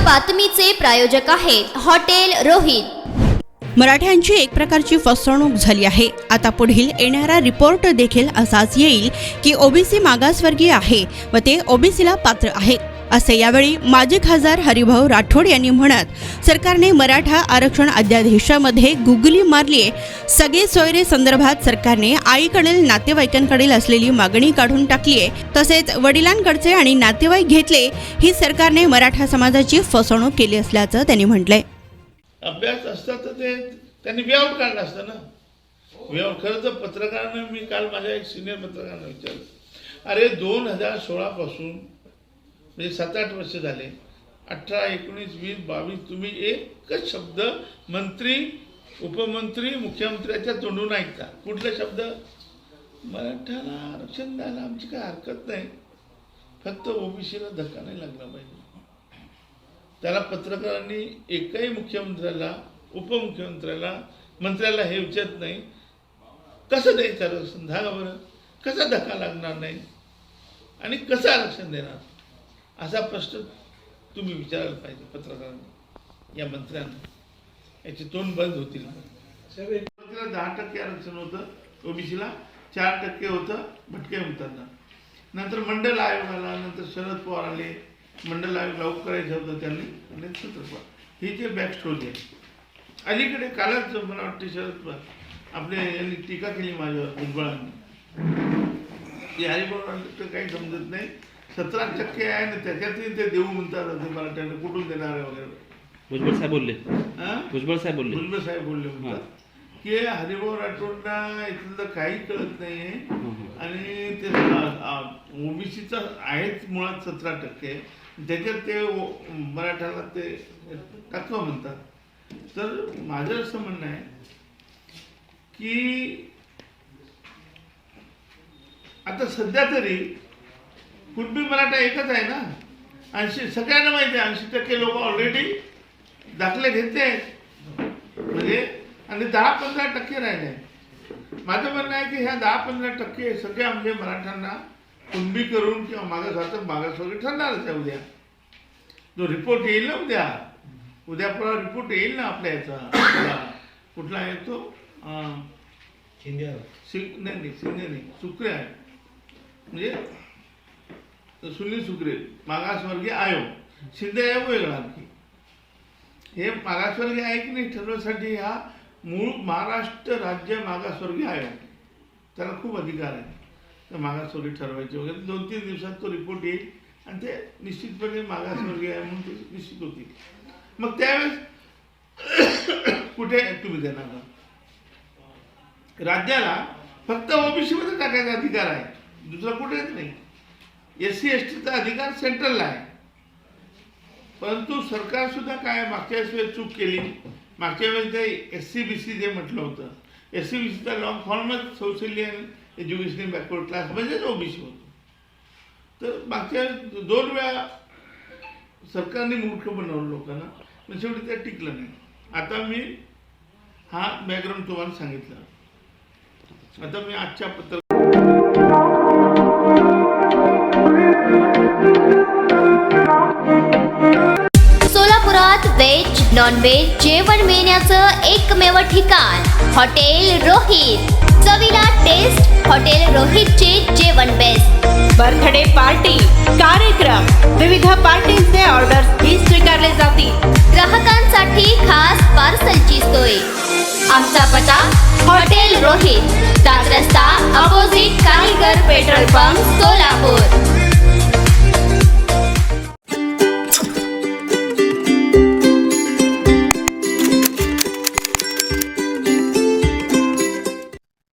बातमीचे प्रायोजक आहेत हॉटेल रोहित। मराठ्यांची एक प्रकारची फसवणूक झाली आहे। आता पुढील येणारा रिपोर्ट देखील असाच येईल की ओबीसी मागासवर्गीय आहे व ते ओबीसीला पात्र आहे, असे यावेळी माजी खासदार हरिभाऊ राठोड यांनी म्हणत सरकारने मराठा आरक्षण अध्यादेशामध्ये गुगली मारली। सगळे सोयरे संदर्भात सरकारने आईकडील नातेवाईकांकडील असलेली मागणी काढून टाकली आहे, तसेच वडिलांकडचे आणि नातेवाईक घेतले। ही सरकारने मराठा समाजाची फसवणूक केली असल्याचं त्यांनी म्हटलंय। अभ्यास असता तर ते त्यांनी वेआउट काढलं असतं ना। वेआउट खरं तर पत्रकारांना मी काल माझ्या एक सिनियर पत्रकारांना विचारलं, अरे 2016 पासून म्हणजे 7-8 वर्ष झाले, 18, 19, 20, 22 तुम्ही एकच शब्द मंत्री, उपमंत्री, मुख्यमंत्र्याच्या तोंडून ऐकता। कुठला शब्द? मराठ्याला आरक्षण द्यायला आमची काय हरकत नाही, फक्त ओबीसीला धक्का नाही लागला पाहिजे। त्याला पत्रकारांनी एकही मुख्यमंत्र्याला, उपमुख्यमंत्र्याला, मंत्र्याला हे विचारत नाही कसं द्यायचं आरक्षण, सांगा बरं, कसा धक्का लागणार नाही आणि कसं आरक्षण देणार, असा प्रश्न तुम्ही विचारायला पाहिजे पत्रकारांनी, या मंत्र्यांना। याचे तोंड बंद होतील। 10% आरक्षण होतं, ओबीसीला 4% होतं भटक्या मित्रांना। नंतर मंडल आयोग आला, नंतर शरद पवार आले, मंडल आयोग लागू करायचं होतं त्यांनी, आणि ही जे बॅक स्टोरी आहे। अलीकडे कालच मला वाटते शरद पवार आपले यांनी टीका केली माझ्यावर भुजबळांनी, की हरिभाऊ काही समजत नाही, 17% आहे ना त्याच्यातही ते देऊ म्हणतात मराठ्यांना, कुठून देणार आहे वगैरे। भुजबळ साहेब बोलले म्हणतात की हरिभाऊ राठोडला इथलं काही कळत नाही आहे आणि ते ओबीसीचं आहेच मुळात 17%, त्याच्यात ते मराठ्याला ते टाकवा म्हणतात। तर माझं असं म्हणणं आहे की आता सध्या तरी कुणबी मराठा एकच आहे ना, 80 सगळ्यांना माहिती आहे, 80% लोक ऑलरेडी दाखले घेते आहेत म्हणजे, आणि 10-15% राहिले। माझं म्हणणं आहे की ह्या 10-15% सगळ्या म्हणजे मराठ्यांना कुणबी करून किंवा मागासवर्गीय ठरणारच आहे। उद्या जो रिपोर्ट येईल ना, उद्या परवा रिपोर्ट येईल ना आपल्या याचा, कुठला आहे तो, शिंदे नाही, सुक्रे आहे, म्हणजे सुनील सुक्रे, मागासवर्गीय आयोग। शिंदे आयोग वेगळा आणखी, हे मागासवर्गीय आहे की नाही ठरवण्यासाठी हा मूळ महाराष्ट्र राज्य मागासवर्गीय आयोग, त्याला खूप अधिकार आहे तर मागासवर्गीय ठरवायचे वगैरे। 2-3 दिवसात तो रिपोर्ट येईल आणि ते निश्चितपणे मागासवर्गीय आहे म्हणून ते निश्चित होतील। मग त्यावेळेस कुठे तुम्ही देणार? राज्याला फक्त ओबीसीमध्ये टाकायचा अधिकार आहे, दुसरा कुठेच नाही। SC-STचा अधिकार सेंट्रलला आहे, परंतु सरकार सुद्धा काय मागच्या वेळेस चूक केली। मागच्या वेळेस ते SC-BC जे म्हटलं होतं, SC-BCचा लॉंग फॉर्मच socially and educational backward class म्हणजेच ओबीसी होतं। तर मागच्या 2 वेळा सरकारने मूर्ख बनवलं लोकांना, पण शेवटी ते टिकलं नाही। आता मी हा बॅकग्राऊंड तुम्हाला सांगितलं। आता मी आजच्या सोलापुरात व्हेज नॉन व्हेज जेवण मिळण्याचं एकमेव ठिकाण हॉटेल रोहित। चवीला टेस्ट, हॉटेल रोहितचे जेवण बेस्ट। बर्थडे पार्टी, कार्यक्रम, विविध पार्टींचे ऑर्डर्स ही स्वीकारले जातील। ग्राहकांसाठी खास पार्सलची सोय। आमचा पत्ता हॉटेल रोहित, 7 रस्ता अपोजिट कारीगर पेट्रोल पंप, सोलापूर।